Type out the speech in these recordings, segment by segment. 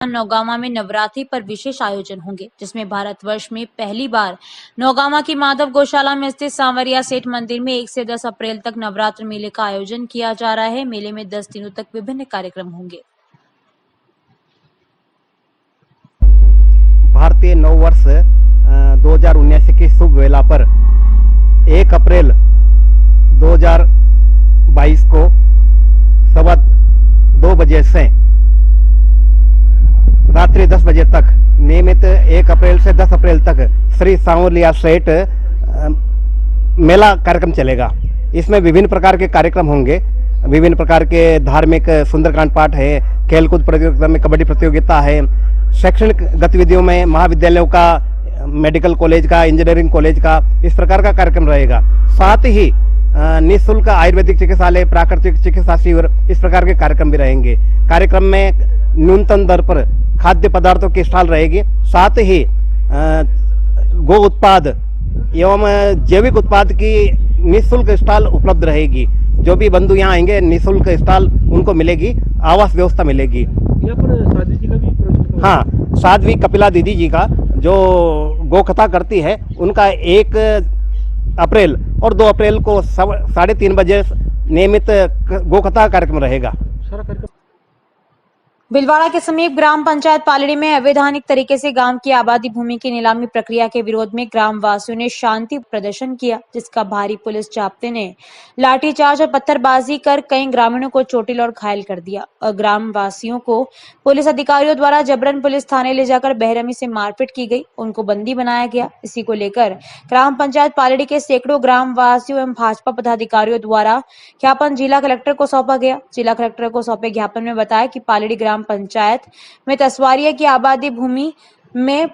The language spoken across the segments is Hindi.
नौगामा में नवरात्रि पर विशेष आयोजन होंगे, जिसमें भारतवर्ष में पहली बार नौगामा की माधव गौशाला में स्थित सांवरिया सेठ मंदिर में 1 से 10 अप्रैल तक नवरात्र मेले का आयोजन किया जा रहा है। मेले में 10 दिनों तक विभिन्न कार्यक्रम होंगे। भारतीय नववर्ष 2019 की शुभ वेला पर 1 अप्रैल 2022 को 2:15 बजे से रात्रि 10 बजे तक नियमित 1 अप्रैल से 10 अप्रैल तक श्री सांवरिया सेठ मेला कार्यक्रम चलेगा। इसमें विभिन्न प्रकार के कार्यक्रम होंगे। विभिन्न प्रकार के धार्मिक सुंदरकांड पाठ है, खेलकूद प्रतियोगिता में कबड्डी प्रतियोगिता है, शैक्षणिक गतिविधियों में महाविद्यालयों का, मेडिकल कॉलेज का, इंजीनियरिंग कॉलेज का, इस प्रकार का कार्यक्रम रहेगा। साथ ही निःशुल्क आयुर्वेदिक चिकित्सालय, प्राकृतिक चिकित्सा शिविर, इस प्रकार के कार्यक्रम भी रहेंगे। कार्यक्रम में न्यूनतम दर पर खाद्य पदार्थों की स्टॉल रहेगी। साथ ही गो उत्पाद एवं जैविक उत्पाद की निःशुल्क स्टॉल उपलब्ध रहेगी। जो भी बंधु यहाँ आएंगे निःशुल्क स्टॉल उनको मिलेगी, आवास व्यवस्था मिलेगी। यहाँ पर साध्वी जी का भी हाँ, साध्वी कपिला दीदी जी का जो गो कथा करती है, उनका 1 अप्रैल और 2 अप्रैल को 3:30 बजे नियमित गो कथा कार्यक्रम रहेगा। सारा कार्यक्रम भिलवाड़ा के समीप ग्राम पंचायत पालड़ी में अवैधानिक तरीके से गांव की आबादी भूमि की नीलामी प्रक्रिया के विरोध में ग्राम वासियों ने शांति प्रदर्शन किया, जिसका भारी पुलिस जाब्ते ने लाठीचार्ज और पत्थरबाजी कर कई ग्रामीणों को चोटिल और घायल कर दिया और ग्राम वासियों को पुलिस अधिकारियों द्वारा जबरन पुलिस थाने ले जाकर बेरहमी से मारपीट की गई, उनको बंदी बनाया गया। इसी को लेकर ग्राम पंचायत पालड़ी के सैकड़ों ग्राम वासियों एवं भाजपा पदाधिकारियों द्वारा ज्ञापन जिला कलेक्टर को सौंपा गया। जिला कलेक्टर को सौंपे ज्ञापन में बताया कि पालड़ी ग्राम पंचायत में तस्वारिया की आबादी भूमि में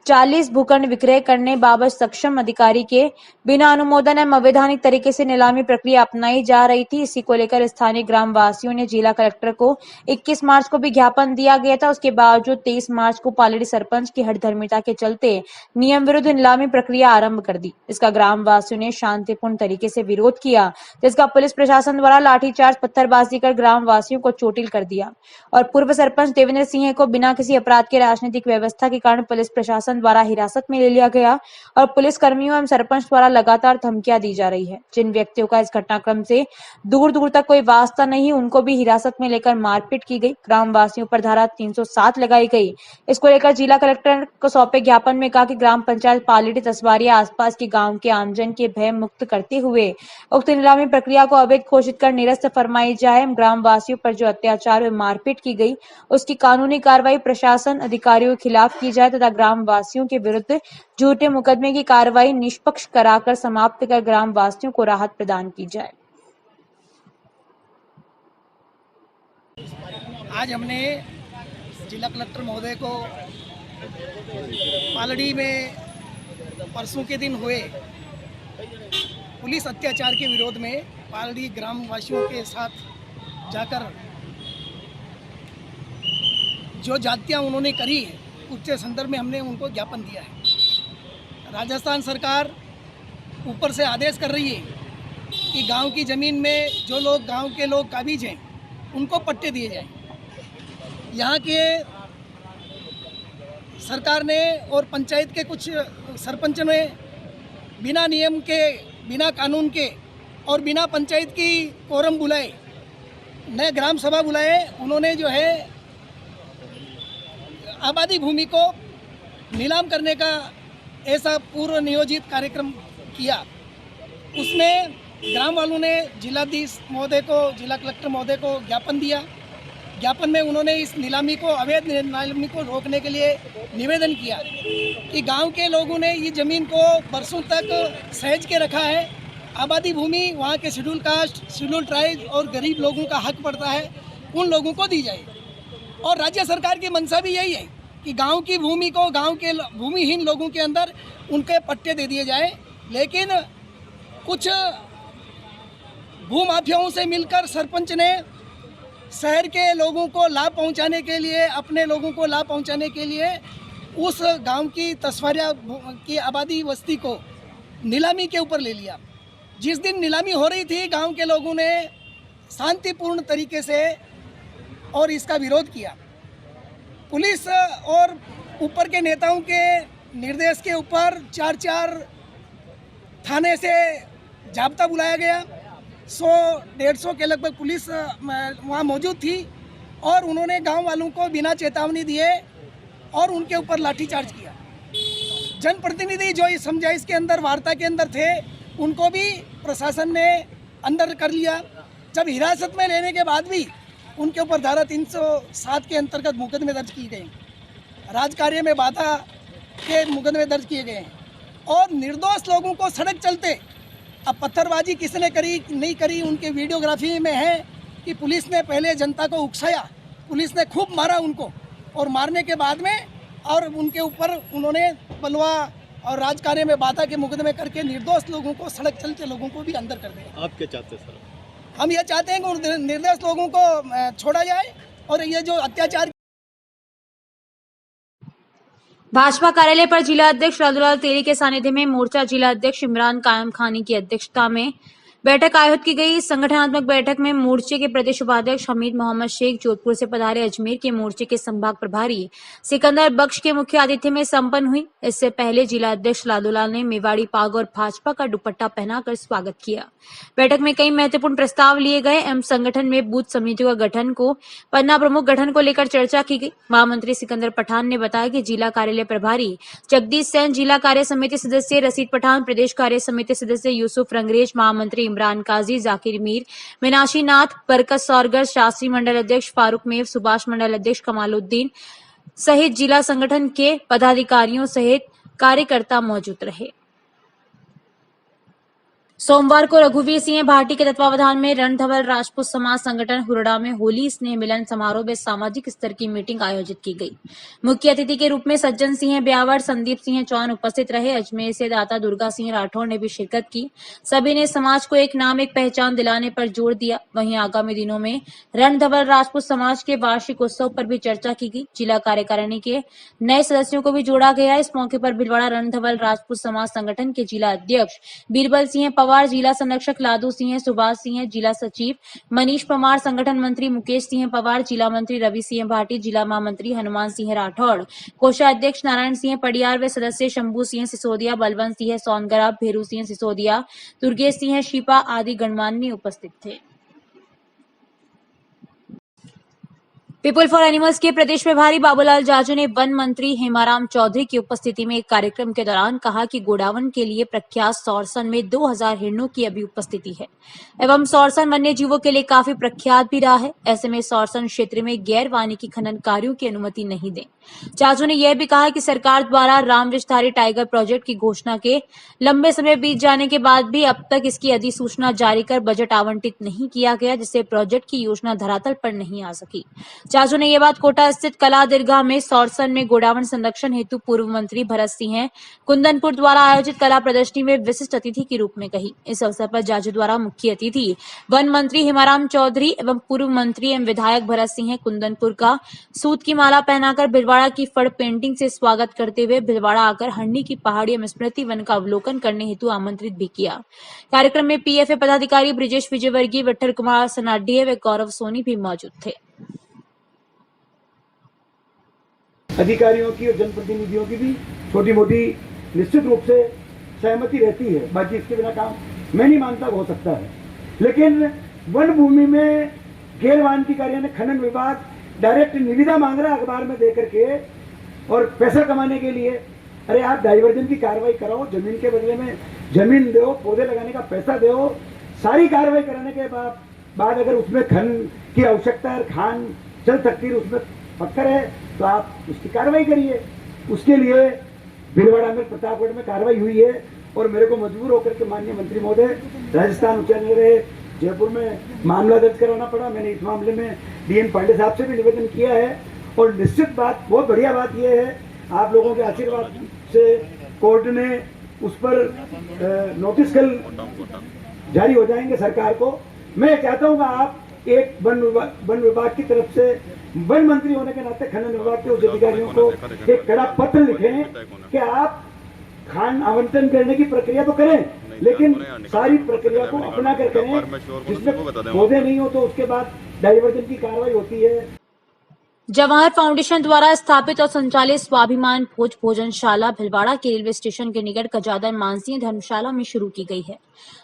40 भूखंड विक्रय करने बाबत सक्षम अधिकारी के बिना अनुमोदन एवं अवैधानिक तरीके से नीलामी प्रक्रिया अपनाई जा रही थी। इसी को लेकर स्थानीय ग्राम वासियों ने जिला कलेक्टर को 21 मार्च को भी ज्ञापन दिया गया था। उसके बावजूद 23 मार्च को पालड़ी सरपंच की हठधर्मिता के चलते नियम विरुद्ध नीलामी प्रक्रिया आरंभ कर दी। इसका ग्राम वासियों ने शांतिपूर्ण तरीके से विरोध किया, जिसका पुलिस प्रशासन द्वारा लाठीचार्ज, पत्थरबाजी कर ग्राम वासियों को चोटिल कर दिया और पूर्व सरपंच देवेंद्र सिंह को बिना किसी अपराध के राजनीतिक व्यवस्था के कारण पुलिस प्रशासन द्वारा हिरासत में ले लिया गया और पुलिस कर्मियों एवं सरपंच द्वारा लगातार धमकियां दी जा रही है। जिन व्यक्तियों का इस घटनाक्रम से दूर दूर तक कोई वास्ता नहीं, उनको भी हिरासत में लेकर मारपीट की गई। ग्राम वासियों पर धारा 307 लगाई गई। इसको लेकर जिला कलेक्टर को सौंपे ज्ञापन में कहा कि ग्राम पंचायत पालड़ी तस्वारिया आसपास के गाँव के आमजन के भय मुक्त करते हुए उक्त नीलामी प्रक्रिया को अवैध घोषित कर निरस्त फरमाई जाए। ग्राम वासियों पर जो अत्याचार व मारपीट की गई, उसकी कानूनी कार्रवाई प्रशासन अधिकारियों के खिलाफ की जाए तथा ग्राम वासियों के विरुद्ध झूठे मुकदमे की कार्रवाई निष्पक्ष कराकर समाप्त कर ग्राम वासियों को राहत प्रदान की जाए। आज हमने जिला कलेक्टर महोदय को पालड़ी में परसों के दिन हुए पुलिस अत्याचार के विरोध में पालड़ी ग्राम वासियों के साथ जाकर जो जातियां उन्होंने करी है उसके संदर्भ में हमने उनको ज्ञापन दिया है। राजस्थान सरकार ऊपर से आदेश कर रही है कि गांव की ज़मीन में जो लोग गांव के लोग काबिज हैं उनको पट्टे दिए जाएं। यहाँ के सरकार ने और पंचायत के कुछ सरपंच ने बिना नियम के, बिना कानून के और बिना पंचायत की कोरम बुलाए, नए ग्राम सभा बुलाए, उन्होंने जो है आबादी भूमि को नीलाम करने का ऐसा पूर्व नियोजित कार्यक्रम किया। उसमें ग्राम वालों ने जिलाधीश महोदय को, जिला कलेक्टर महोदय को ज्ञापन दिया। ज्ञापन में उन्होंने इस नीलामी को, अवैध नीलामी को रोकने के लिए निवेदन किया कि गांव के लोगों ने ये ज़मीन को बरसों तक सहेज के रखा है। आबादी भूमि वहाँ के शेड्यूल कास्ट, शेड्यूल ट्राइब और गरीब लोगों का हक पड़ता है, उन लोगों को दी जाए। और राज्य सरकार की मंशा भी यही है कि गांव की भूमि को गांव के भूमिहीन लोगों के अंदर उनके पट्टे दे दिए जाए। लेकिन कुछ भूमाफियाओं से मिलकर सरपंच ने शहर के लोगों को लाभ पहुंचाने के लिए, अपने लोगों को लाभ पहुंचाने के लिए उस गांव की तस्वारिया की आबादी बस्ती को नीलामी के ऊपर ले लिया। जिस दिन नीलामी हो रही थी, गांव के लोगों ने शांतिपूर्ण तरीके से और इसका विरोध किया। पुलिस और ऊपर के नेताओं के निर्देश के ऊपर 4-4 थाने से जाब्ता बुलाया गया। 100-150 के लगभग पुलिस वहाँ मौजूद थी और उन्होंने गांव वालों को बिना चेतावनी दिए और उनके ऊपर लाठीचार्ज किया। जनप्रतिनिधि जो इस समझाइश के अंदर वार्ता के अंदर थे उनको भी प्रशासन ने अंदर कर लिया। जब हिरासत में लेने के बाद भी उनके ऊपर धारा 307 के अंतर्गत मुकदमे दर्ज किए गए, राजकार्य में बाधा के मुकदमे दर्ज किए गए हैं और निर्दोष लोगों को सड़क चलते, अब पत्थरबाजी किसने करी नहीं करी उनके वीडियोग्राफी में है कि पुलिस ने पहले जनता को उकसाया, पुलिस ने खूब मारा उनको और मारने के बाद में और उनके ऊपर उन्होंने बलवा और राजकार्य में बाधा के मुकदमे करके निर्दोष लोगों को, सड़क चलते लोगों को भी अंदर कर दिया। आप क्या चाहते हैं सर? हम ये चाहते हैं कि उन निर्दोष लोगों को छोड़ा जाए और ये जो अत्याचार। भाजपा कार्यालय पर जिला अध्यक्ष लालूलाल तेली के सानिध्य में मोर्चा जिला अध्यक्ष इमरान कायम खानी की अध्यक्षता में बैठक आयोजित की गई। संगठनात्मक बैठक में मोर्चे के प्रदेश उपाध्यक्ष हमीद मोहम्मद शेख, जोधपुर से पधारे अजमेर के मोर्चे के संभाग प्रभारी सिकंदर बख्श के मुख्य आतिथ्य में संपन्न हुई। इससे पहले जिला अध्यक्ष लालूलाल ने मेवाड़ी पाग और भाजपा का दुपट्टा पहनाकर स्वागत किया। बैठक में कई महत्वपूर्ण प्रस्ताव लिए गए एवं संगठन में बूथ समितियों का गठन को, पन्ना प्रमुख गठन को लेकर चर्चा की गई। महामंत्री सिकंदर पठान ने बताया कि जिला कार्यालय प्रभारी जगदीश सैन, जिला कार्य समिति सदस्य रशीद पठान, प्रदेश कार्य समिति सदस्य यूसुफ रंगरेज, महामंत्री इमरान काजी, जाकिर मीर, मीनाक्षी नाथ, बरकत सौरगर, शास्त्री मंडल अध्यक्ष फारूक मेव, सुभाष मंडल अध्यक्ष कमालुद्दीन सहित जिला संगठन के पदाधिकारियों सहित कार्यकर्ता मौजूद रहे। सोमवार को रघुवीर सिंह भाटी के तत्वावधान में रणधवल राजपूत समाज संगठन हुरडा में होली स्नेह मिलन समारोह में सामाजिक स्तर की मीटिंग आयोजित की गई। मुख्य अतिथि के रूप में सज्जन सिंह ब्यावर, संदीप सिंह चौहान उपस्थित रहे। अजमेर से दाता दुर्गा सिंह राठौड़ ने भी शिरकत की। सभी ने समाज को एक नाम एक पहचान दिलाने पर जोर दिया। वहीं आगामी दिनों में रणधवल राजपूत समाज के वार्षिक उत्सव पर भी चर्चा की गई। जिला कार्यकारिणी के नए सदस्यों को भी जोड़ा गया। इस मौके पर भिलवाड़ा रणधवल राजपूत समाज संगठन के जिला अध्यक्ष बीरबल सिंह पवार, जिला संरक्षक लादू सिंह, सुभाष सिंह, जिला सचिव मनीष पवार, संगठन मंत्री मुकेश सिंह पवार, जिला मंत्री रवि सिंह भाटी, जिला महामंत्री हनुमान सिंह राठौड़, कोषाध्यक्ष नारायण सिंह पडियार व सदस्य शंभू सिंह सिसोदिया, बलवंत सिंह सोनगरा, भेरू सिंह सिसोदिया, दुर्गेश सिंह शिपा आदि गणमान्य उपस्थित थे। पीपुल फॉर एनिमल्स के प्रदेश प्रभारी बाबूलाल जाजू ने वन मंत्री हेमाराम चौधरी की उपस्थिति में एक कार्यक्रम के दौरान कहा कि गोडावन के लिए प्रख्यात सौरसन में 2000 हिरणों की अभी उपस्थिति है एवं सौरसन वन्य जीवों के लिए काफी प्रख्यात भी रहा है। ऐसे में सौरसन क्षेत्र में गैर वानिकी खनन कार्यों की अनुमति नहीं दें। जाजू ने यह भी कहा कि सरकार द्वारा राम विस्तारी टाइगर प्रोजेक्ट की घोषणा के लंबे समय बीत जाने के बाद भी अब तक इसकी अधिसूचना जारी कर बजट आवंटित नहीं किया गया, जिससे प्रोजेक्ट की योजना धरातल पर नहीं आ सकी। जाजू ने यह बात कोटा स्थित कला दरगाह में सौरसन में गोडावन संरक्षण हेतु पूर्व मंत्री भरत सिंह कुंदनपुर द्वारा आयोजित कला प्रदर्शनी में विशिष्ट अतिथि के रूप में कही। इस अवसर पर जाजू द्वारा मुख्य अतिथि वन मंत्री हेमाराम चौधरी एवं पूर्व मंत्री एवं विधायक भरत सिंह कुंदनपुर का सूत की माला पहनाकर भिलवाड़ा की फड़ पेंटिंग से स्वागत करते हुए भिलवाड़ा आकर हंडी की पहाड़ी एवं स्मृति वन का अवलोकन करने हेतु आमंत्रित भी किया। कार्यक्रम में पीएफए पदाधिकारी ब्रिजेश विजयवर्गीय, विठल कुमार सनाडीह व गौरव सोनी भी मौजूद थे। अधिकारियों की और जनप्रतिनिधियों की भी छोटी मोटी निश्चित रूप से सहमति रहती है, बाकी इसके बिना काम मैं नहीं मानता हो सकता है। लेकिन वन भूमि में गैर वानिकी कार्य ने खनन विभाग डायरेक्ट निविदा मांग रहा है अखबार में देकर के और पैसा कमाने के लिए। अरे आप डाइवर्जन की कार्रवाई कराओ, जमीन के बदले में जमीन दो, पौधे लगाने का पैसा दो, सारी कार्रवाई कराने के बाद अगर उसमें खनन की आवश्यकता है, खान चल सकती है, उसमें पत्थर है तो आप उसकी कार्रवाई करिए। उसके लिए भिलवाड़ा में प्रतापगढ़ में कार्रवाई हुई है और मेरे को मजबूर होकर के माननीय मंत्री महोदय राजस्थान उच्च न्यायालय जयपुर में मामला दर्ज करवाना पड़ा। मैंने इस मामले में डीएन पांडे साहब से भी निवेदन किया है और निश्चित बात, बहुत बढ़िया बात यह है, आप लोगों के आशीर्वाद से कोर्ट ने उस पर नोटिस कल जारी हो जाएंगे सरकार को। मैं चाहता हूँ आप एक वन विभाग की तरफ से वन मंत्री होने के नाते खनन विभाग के उच्च अधिकारियों को एक कड़ा पत्र लिखें कि आप खान आवंटन करने की प्रक्रिया तो करें, लेकिन सारी प्रक्रिया को अपना कर करें, जिसमें पौधे नहीं हो तो उसके बाद डाइवर्जन की कार्रवाई होती है। जवाहर फाउंडेशन द्वारा स्थापित और संचालित स्वाभिमान भोज भोजनशाला भिलवाड़ा के रेलवे स्टेशन के निकट कजादर मानसीय धर्मशाला में शुरू की गई है।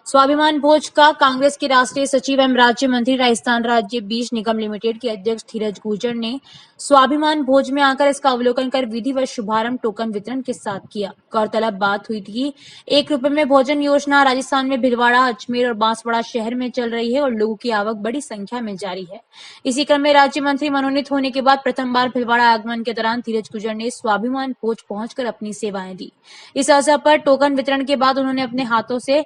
स्वाभिमान भोज का कांग्रेस के राष्ट्रीय सचिव एवं राज्य मंत्री राजस्थान राज्य बीज निगम लिमिटेड के अध्यक्ष धीरज गुर्जर ने स्वाभिमान भोज में आकर इसका अवलोकन कर विधिवत शुभारंभ टोकन वितरण के साथ किया। गौरतलब बात हुई थी कि ₹1 में भोजन योजना राजस्थान में भिलवाड़ा, अजमेर और बांसवाड़ा शहर में चल रही है और लोगों की आवक बड़ी संख्या में जारी है। इसी क्रम में राज्य मंत्री मनोनीत होने के बाद प्रथम बार भिलवाड़ा आगमन के दौरान धीरज गुर्जर ने स्वाभिमान भोज पहुंचकर अपनी सेवाएं दी। इस अवसर पर टोकन वितरण के बाद उन्होंने अपने हाथों से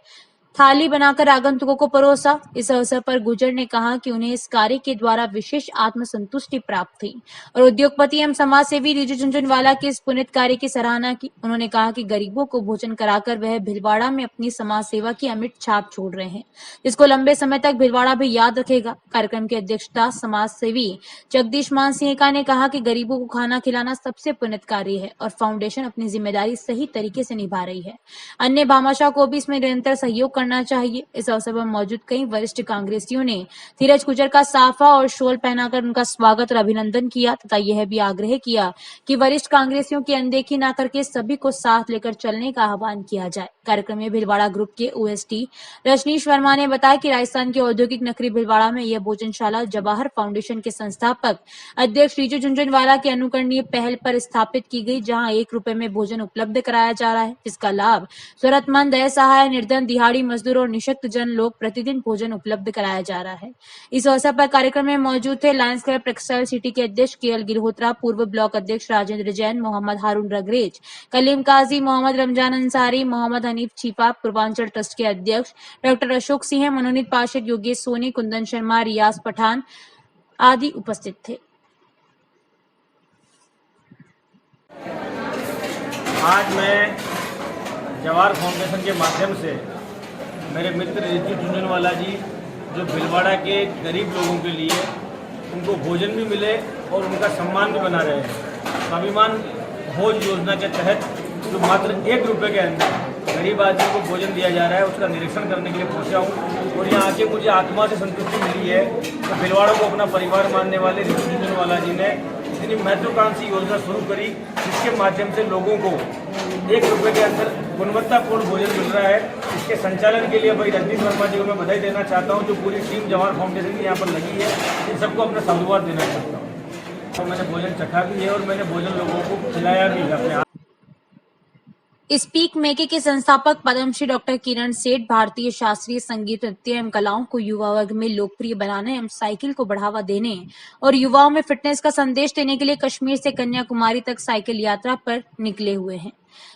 थाली बनाकर आगंतुकों को परोसा। इस अवसर पर गुर्जर ने कहा कि उन्हें इस कार्य के द्वारा विशेष आत्मसंतुष्टि प्राप्त हुई और उद्योगपति एवं समाज सेवी रिजू झुनझुनवाला के इस पुनीत कार्य की सराहना की। उन्होंने कहा कि गरीबों को भोजन कराकर वह भिलवाड़ा में अपनी समाज सेवा की अमिट छाप छोड़ रहे हैं, जिसको लंबे समय तक भिलवाड़ा भी याद रखेगा। कार्यक्रम की अध्यक्षता समाज सेवी जगदीश मान सिंह ने कहा कि गरीबों को खाना खिलाना सबसे पुनीत कार्य है और फाउंडेशन अपनी जिम्मेदारी सही तरीके से निभा रही है। अन्य भामाशाह को भी इसमें निरंतर सहयोग करना चाहिए। इस अवसर पर मौजूद कई वरिष्ठ कांग्रेसियों ने धीरज गुर्जर का साफा और शॉल पहनाकर उनका स्वागत और अभिनंदन किया तथा यह भी आग्रह किया कि वरिष्ठ कांग्रेसियों की अनदेखी न करके सभी को साथ लेकर चलने का आह्वान किया जाए। कार्यक्रम में भिलवाड़ा ग्रुप के ओएसडी रजनीश वर्मा ने बताया कि राजस्थान के औद्योगिक नगरी भिलवाड़ा में यह भोजनशाला जवाहर फाउंडेशन के संस्थापक अध्यक्ष रिजू झुनझुनवाला की अनुकरणीय पहल पर स्थापित की गई, जहां ₹1 में भोजन उपलब्ध कराया जा रहा है, जिसका लाभ जरूरतमंद, असहाय, निर्धन, दिहाड़ी मजदूर और निशक्त जन लोग प्रतिदिन भोजन उपलब्ध कराया जा रहा है। इस अवसर पर कार्यक्रम में मौजूद थे लायंस क्लब टेक्सटाइल सिटी के अध्यक्ष केएल गिरहोत्रा, पूर्व ब्लॉक अध्यक्ष राजेंद्र जैन, मोहम्मद हारून रगरेज, कलीम काजी, मोहम्मद रमजान अंसारी, मोहम्मद हनीफ चीफा, पूर्वांचल ट्रस्ट के अध्यक्ष डॉक्टर अशोक सिंह, मनोनीत पार्षद योगेश सोनी, कुंदन शर्मा, रियाज पठान आदि उपस्थित थे। आज मैं जवाहर फाउंडेशन के माध्यम से मेरे मित्र रिजू झुनझुनवाला जी जो भिलवाड़ा के गरीब लोगों के लिए उनको भोजन भी मिले और उनका सम्मान भी बना रहे हैं। स्वाभिमान भोज योजना के तहत जो मात्र ₹1 के अंदर गरीब आदमी को भोजन दिया जा रहा है, उसका निरीक्षण करने के लिए पहुंचा हूं और यहाँ आके मुझे आत्मा से संतुष्टि मिली है कि भिलवाड़ा को अपना परिवार मानने वाले रिजू झुनझुनवाला जी ने इतनी महत्वाकांक्षी योजना शुरू करी, जिसके माध्यम से लोगों को ₹1 के अंदर गुणवत्तापूर्ण भोजन मिल रहा है। इसके संचालन के लिए भाई रजनीश वर्मा जी को मैं बधाई देना चाहता हूं, जो पूरी टीम जवाहर फाउंडेशन की यहाँ पर लगी है। इन सबको अपना साधुवाद देना चाहता हूँ और मैंने भोजन चखा भी है और मैंने भोजन लोगों को खिलाया भी है अपने। स्पीक मेके के संस्थापक पद्मश्री डॉक्टर किरण सेठ भारतीय शास्त्रीय संगीत, नृत्य एवं कलाओं को युवा वर्ग में लोकप्रिय बनाने एवं साइकिल को बढ़ावा देने और युवाओं में फिटनेस का संदेश देने के लिए कश्मीर से कन्याकुमारी तक साइकिल यात्रा पर निकले हुए हैं।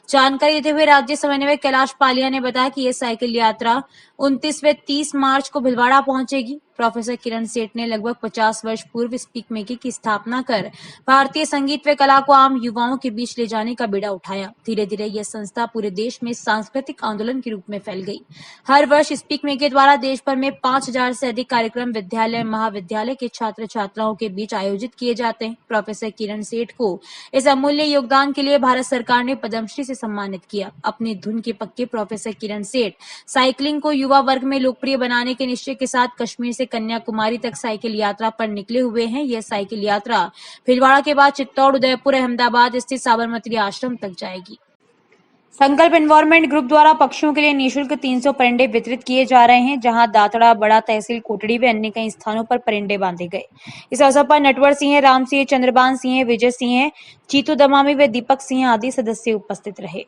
जानकारी देते हुए राज्य समन्वयक कैलाश पालिया ने बताया कि यह साइकिल यात्रा 29 व 30 मार्च को भिलवाड़ा पहुंचेगी। प्रोफेसर किरण सेठ ने लगभग 50 वर्ष पूर्व स्पीक मेके की स्थापना कर भारतीय संगीत व कला को आम युवाओं के बीच ले जाने का बीड़ा उठाया। धीरे धीरे यह संस्था पूरे देश में सांस्कृतिक आंदोलन के रूप में फैल गई। हर वर्ष स्पीक मेके द्वारा देश भर में 5000 से अधिक कार्यक्रम विद्यालय महाविद्यालय के छात्र छात्राओं के बीच आयोजित किए जाते हैं। प्रोफेसर किरण सेठ को इस अमूल्य योगदान के लिए भारत सरकार ने पद्मश्री से सम्मानित किया। अपनी धुन के पक्के प्रोफेसर किरण सेठ साइकिलिंग को युवा वर्ग में लोकप्रिय बनाने के निश्चय के साथ कश्मीर से कन्याकुमारी तक साइकिल यात्रा पर निकले हुए हैं। यह साइकिल यात्रा भिलवाड़ा के बाद चित्तौड़, उदयपुर, अहमदाबाद स्थित साबरमती आश्रम तक जाएगी। संकल्प एनवायरमेंट ग्रुप द्वारा पक्षियों के लिए निःशुल्क 300 परिंदे वितरित किए जा रहे हैं, जहां दातड़ा, बड़ा तहसील, कोटड़ी व अन्य कई स्थानों पर परिंदे बांधे गए। इस अवसर पर नटवर सिंह, राम सिंह, चंद्रबान सिंह, विजय सिंह, चीतू दमामी व दीपक सिंह आदि सदस्य उपस्थित रहे।